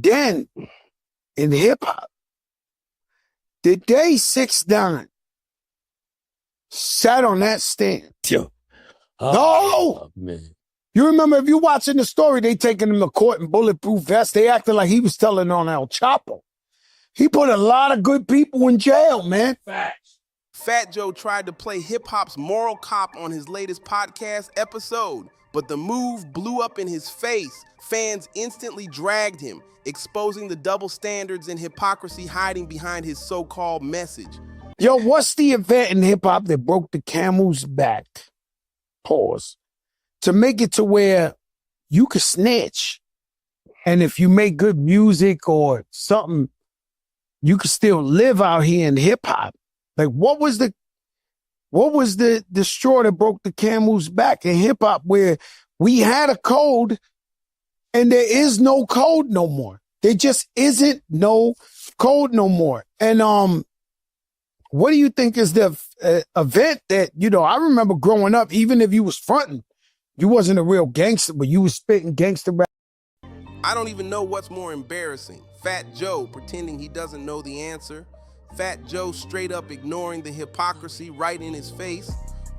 Then, in hip-hop, the day 6ix9ine sat on that stand. Yo. No! Man. You remember, if you're watching the story, they taking him to court in bulletproof vests. They acted like he was telling on El Chapo. He put a lot of good people in jail, man. Facts. Fat Joe tried to play hip-hop's moral cop on his latest podcast episode, but the move blew up in his face. Fans instantly dragged him, exposing the double standards and hypocrisy hiding behind his so-called message. Yo, what's the event in hip-hop that broke the camel's back? Pause. To make it to where you could snitch. And if you make good music or something, you could still live out here in hip-hop. Like, what was the straw that broke the camel's back in hip-hop, where we had a code and there is no code no more? There just isn't no code no more. And what do you think is the event that, I remember growing up, even if you was fronting, you wasn't a real gangster, but you was spitting gangster rap. I don't even know what's more embarrassing. Fat Joe pretending he doesn't know the answer, Fat Joe straight up ignoring the hypocrisy right in his face,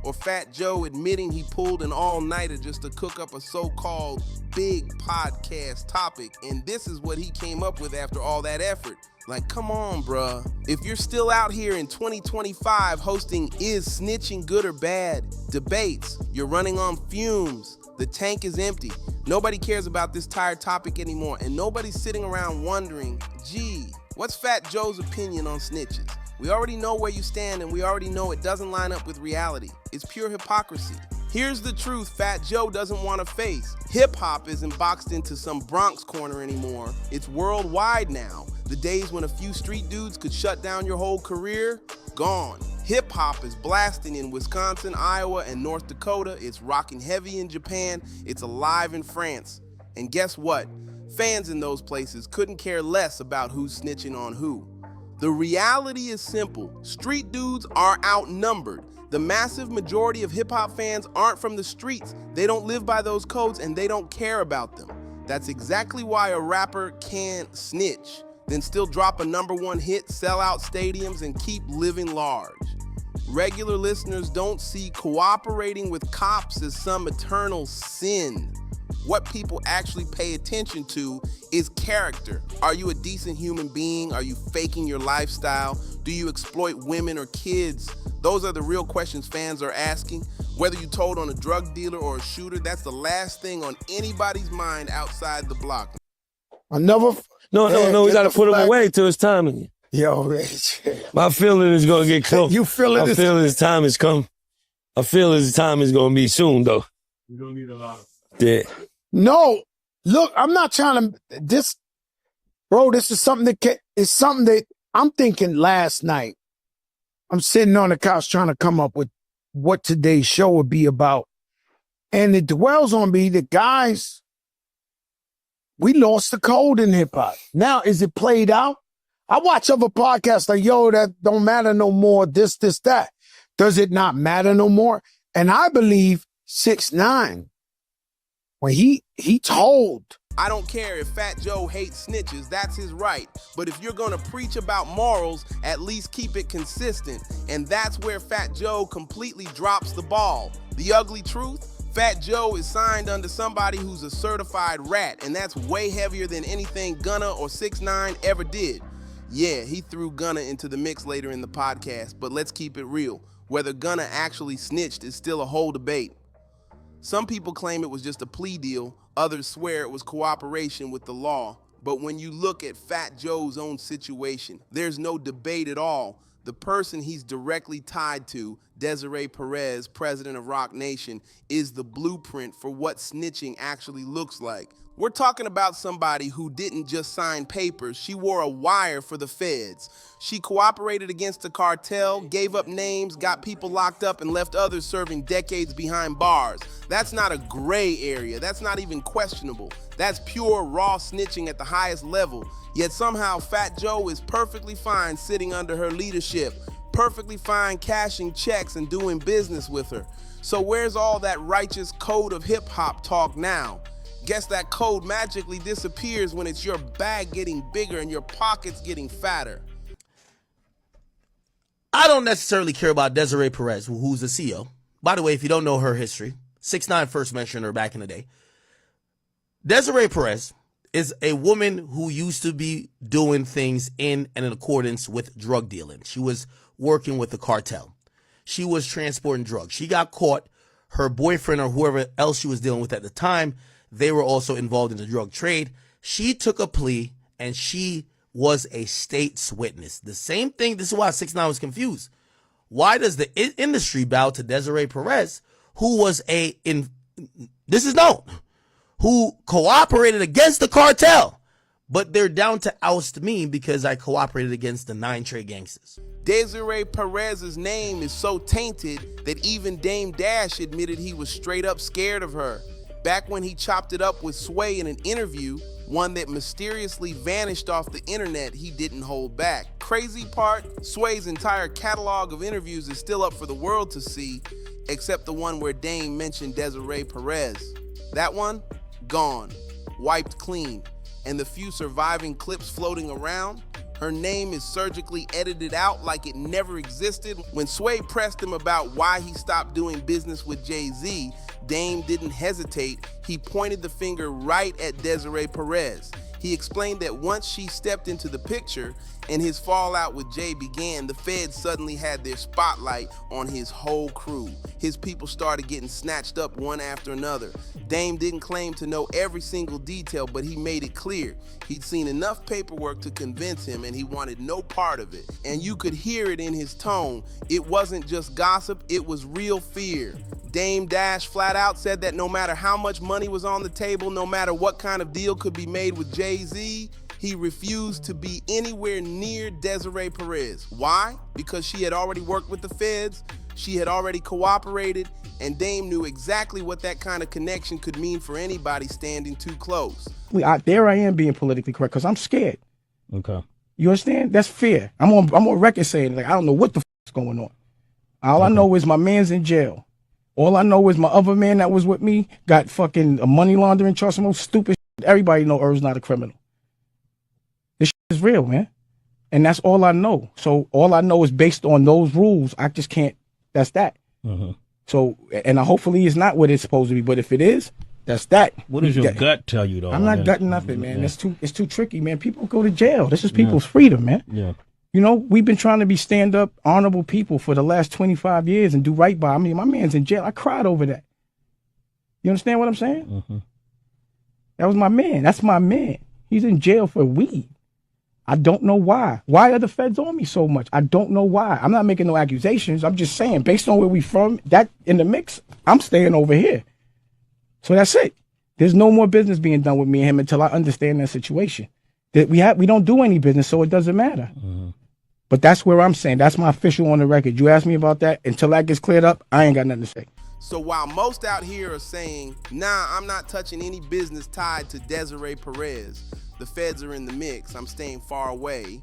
or Fat Joe admitting he pulled an all-nighter just to cook up a so-called big podcast topic, and this is what he came up with after all that effort. Like, come on, bruh. If you're still out here in 2025 hosting Is Snitching Good or Bad debates, you're running on fumes. The tank is empty. Nobody cares about this tired topic anymore, and nobody's sitting around wondering, gee, what's Fat Joe's opinion on snitches? We already know where you stand, and we already know it doesn't line up with reality. It's pure hypocrisy. Here's the truth Fat Joe doesn't want to face. Hip-hop isn't boxed into some Bronx corner anymore. It's worldwide now. The days when a few street dudes could shut down your whole career, gone. Hip-hop is blasting in Wisconsin, Iowa, and North Dakota. It's rocking heavy in Japan. It's alive in France. And guess what? Fans in those places couldn't care less about who's snitching on who. The reality is simple. Street dudes are outnumbered. The massive majority of hip-hop fans aren't from the streets. They don't live by those codes, and they don't care about them. That's exactly why a rapper can't snitch, then still drop a #1 hit, sell out stadiums, and keep living large. Regular listeners don't see cooperating with cops as some eternal sin. What people actually pay attention to is character. Are you a decent human being? Are you faking your lifestyle? Do you exploit women or kids? Those are the real questions fans are asking. Whether you told on a drug dealer or a shooter, that's the last thing on anybody's mind outside the block. No, we gotta put him away till it's time again. Yo, my feeling is gonna get close. You feeling I feel his time has come. I feel his time is gonna be soon, though. You don't need a lot of. Yeah. No, look, I'm not trying to, this is something that I'm thinking last night. I'm sitting on the couch trying to come up with what today's show would be about. And it dwells on me that, guys, we lost the code in hip hop. Now, is it played out? I watch other podcasts like, yo, that don't matter no more, this, that. Does it not matter no more? And I believe 6ix9ine, when he told. I don't care if Fat Joe hates snitches, that's his right. But if you're gonna preach about morals, at least keep it consistent. And that's where Fat Joe completely drops the ball. The ugly truth? Fat Joe is signed under somebody who's a certified rat, and that's way heavier than anything Gunna or 6ix9ine ever did. Yeah, he threw Gunna into the mix later in the podcast, but let's keep it real. Whether Gunna actually snitched is still a whole debate. Some people claim it was just a plea deal, others swear it was cooperation with the law. But when you look at Fat Joe's own situation, there's no debate at all. The person he's directly tied to, Desiree Perez, president of Roc Nation, is the blueprint for what snitching actually looks like. We're talking about somebody who didn't just sign papers, she wore a wire for the feds. She cooperated against the cartel, gave up names, got people locked up, and left others serving decades behind bars. That's not a gray area, that's not even questionable. That's pure raw snitching at the highest level. Yet somehow Fat Joe is perfectly fine sitting under her leadership, perfectly fine cashing checks and doing business with her. So where's all that righteous code of hip hop talk now? Guess that code magically disappears when it's your bag getting bigger and your pockets getting fatter. I don't necessarily care about Desiree Perez, who's the CEO. By the way, if you don't know her history, 6ix9ine first mentioned her back in the day. Desiree Perez is a woman who used to be doing things in and in accordance with drug dealing. She was working with the cartel. She was transporting drugs. She got caught. Her boyfriend or whoever else she was dealing with at the time, they were also involved in the drug trade. She took a plea and she was a state's witness. The same thing. This is why 6ix9ine was confused. Why does the industry bow to Desiree Perez, who was this is known, who cooperated against the cartel, but they're down to oust me because I cooperated against the 9 trade gangsters. Desiree Perez's name is so tainted that even Dame Dash admitted he was straight up scared of her. Back when he chopped it up with Sway in an interview, one that mysteriously vanished off the internet, he didn't hold back. Crazy part, Sway's entire catalog of interviews is still up for the world to see, except the one where Dame mentioned Desiree Perez. That one, gone, wiped clean, and the few surviving clips floating around, her name is surgically edited out like it never existed. When Sway pressed him about why he stopped doing business with Jay-Z, Dame didn't hesitate. He pointed the finger right at Desiree Perez. He explained that once she stepped into the picture and his fallout with Jay began, the feds suddenly had their spotlight on his whole crew. His people started getting snatched up one after another. Dame didn't claim to know every single detail, but he made it clear. He'd seen enough paperwork to convince him and he wanted no part of it. And you could hear it in his tone. It wasn't just gossip, it was real fear. Dame Dash flat out said that no matter how much money was on the table, no matter what kind of deal could be made with Jay-Z, he refused to be anywhere near Desiree Perez. Why? Because she had already worked with the feds, she had already cooperated, and Dame knew exactly what that kind of connection could mean for anybody standing too close. There I am being politically correct because I'm scared. Okay. You understand? That's fear. I'm on record saying, like, I don't know what the is going on. All I know is my man's in jail. All I know is my other man that was with me got fucking a money laundering charge, some stupid shit. Everybody know Earl's not a criminal. This shit is real, man. And that's all I know. So all I know is based on those rules. I just can't, that's that. So, and hopefully it's not what it's supposed to be, but if it is, that's that. What does your gut tell you, though? I'm not gutting nothing, man. Yeah. It's too tricky, man. People go to jail. This is people's freedom, man. Yeah. You know, we've been trying to be stand-up, honorable people for the last 25 years and do right by. I mean, my man's in jail. I cried over that. You understand what I'm saying? That was my man. That's my man. He's in jail for weed. I don't know why. Why are the feds on me so much? I don't know why. I'm not making no accusations. I'm just saying, based on where we from, that in the mix, I'm staying over here. So that's it. There's no more business being done with me and him until I understand that situation. That we don't do any business, so it doesn't matter. But that's where I'm saying. That's my official on the record. You asked me about that. Until that gets cleared up, I ain't got nothing to say. So while most out here are saying, nah, I'm not touching any business tied to Desiree Perez, the feds are in the mix, I'm staying far away,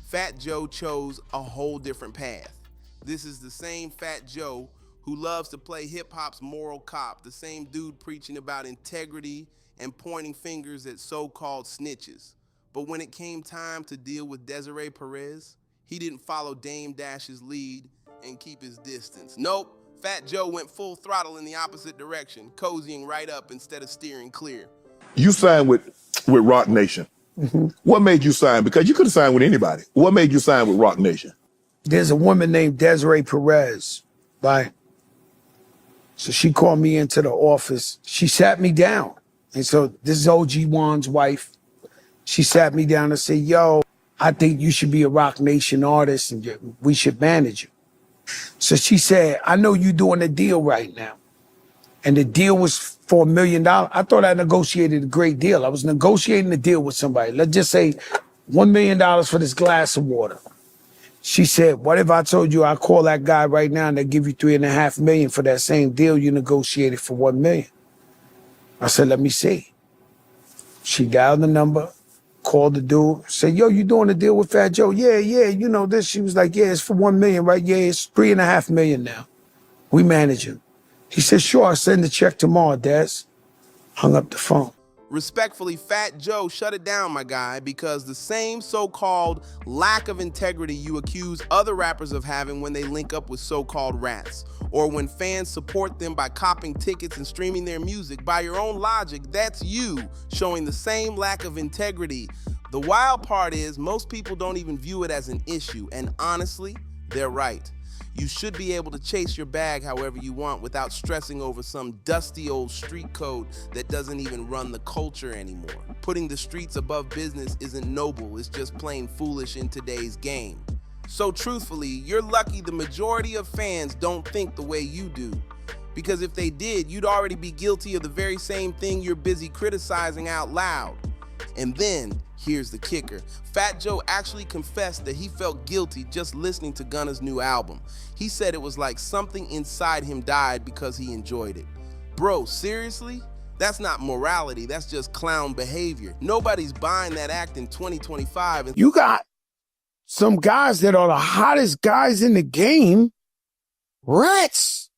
Fat Joe chose a whole different path. This is the same Fat Joe who loves to play hip-hop's moral cop, the same dude preaching about integrity and pointing fingers at so-called snitches. But when it came time to deal with Desiree Perez, he didn't follow Dame Dash's lead and keep his distance. Nope, Fat Joe went full throttle in the opposite direction, cozying right up instead of steering clear. You signed with Rock Nation. What made you sign? Because you could have signed with anybody. What made you sign with Rock Nation? There's a woman named Desiree Perez, right? So she called me into the office. She sat me down. And so this is OG Juan's wife. She sat me down and said, yo, I think you should be a Rock Nation artist and we should manage you. So she said, I know you're doing a deal right now. And the deal was for $1 million. I thought I negotiated a great deal. I was negotiating a deal with somebody. Let's just say $1 million for this glass of water. She said, what if I told you I call that guy right now and they give you $3.5 million for that same deal you negotiated for $1 million? I said, let me see. She dialed the number, called the dude, said, yo, you doing a deal with Fat Joe? Yeah, you know this. She was like, yeah, it's for $1 million, right? Yeah, it's $3.5 million now. We manage him. He said, sure, I'll send the check tomorrow, Des. Hung up the phone. Respectfully, Fat Joe, shut it down, my guy, because the same so-called lack of integrity you accuse other rappers of having when they link up with so-called rats, or when fans support them by copping tickets and streaming their music, by your own logic, that's you showing the same lack of integrity. The wild part is most people don't even view it as an issue, and honestly, they're right. You should be able to chase your bag however you want without stressing over some dusty old street code that doesn't even run the culture anymore. Putting the streets above business isn't noble, it's just plain foolish in today's game. So truthfully, you're lucky the majority of fans don't think the way you do. Because if they did, you'd already be guilty of the very same thing you're busy criticizing out loud. And then, here's the kicker. Fat Joe actually confessed that he felt guilty just listening to Gunna's new album. He said it was like something inside him died because he enjoyed it. Bro, seriously? That's not morality, that's just clown behavior. Nobody's buying that act in 2025. You got some guys that are the hottest guys in the game, rats.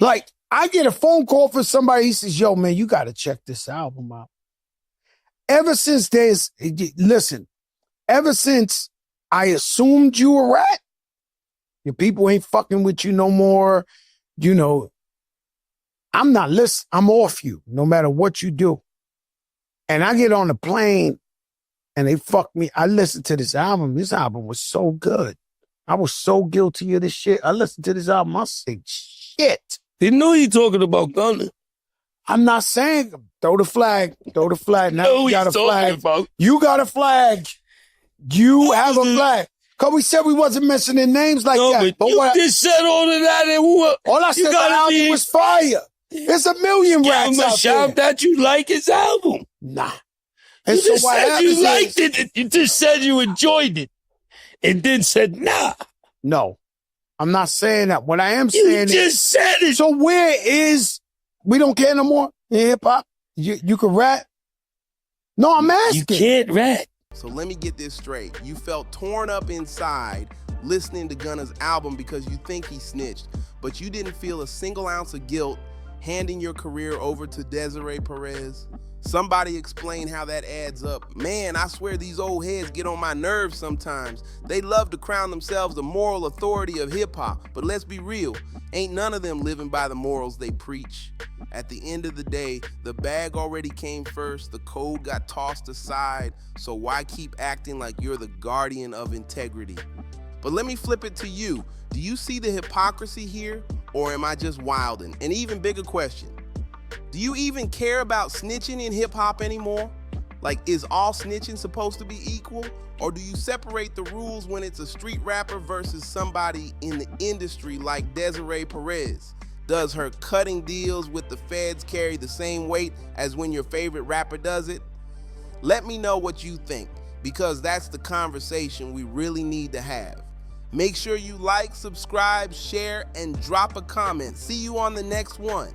Like, I get a phone call from somebody, he says, yo, man, you got to check this album out. Ever since ever since I assumed you a rat, your people ain't fucking with you no more, you know, I'm not listening. I'm off you no matter what you do. And I get on the plane and they fuck me. I listened to this album. This album was so good. I was so guilty of this shit. I listened to this album. I said, shit. Didn't know you talking about Gunna. I'm not saying throw the flag. Throw the flag. Now No, you got a he's talking flag. about. You got a flag. You have a flag. Because we said we wasn't mentioning names like No, that. but you just said all of that and what? All I said the album was fire. There's a million rats out shout there. that you like his album. Nah. And You so just what said happens you liked is, it. You just said you enjoyed it. And then said, nah. no, I'm not saying that. What I am You saying just said it. so where is, we don't care no more in hip hop? You can rap? No, I'm asking. You can't rap. So let me get this straight. You felt torn up inside listening to Gunna's album because you think he snitched, but you didn't feel a single ounce of guilt handing your career over to Desiree Perez? Somebody explain how that adds up. Man, I swear these old heads get on my nerves sometimes. They love to crown themselves the moral authority of hip-hop, but let's be real, ain't none of them living by the morals they preach. At the end of the day, the bag already came first, the code got tossed aside, so why keep acting like you're the guardian of integrity? But let me flip it to you. Do you see the hypocrisy here, or am I just wilding? An even bigger question. Do you even care about snitching in hip-hop anymore? Like, is all snitching supposed to be equal? Or do you separate the rules when it's a street rapper versus somebody in the industry like Desiree Perez? Does her cutting deals with the feds carry the same weight as when your favorite rapper does it? Let me know what you think, because that's the conversation we really need to have. Make sure you like, subscribe, share, and drop a comment. See you on the next one.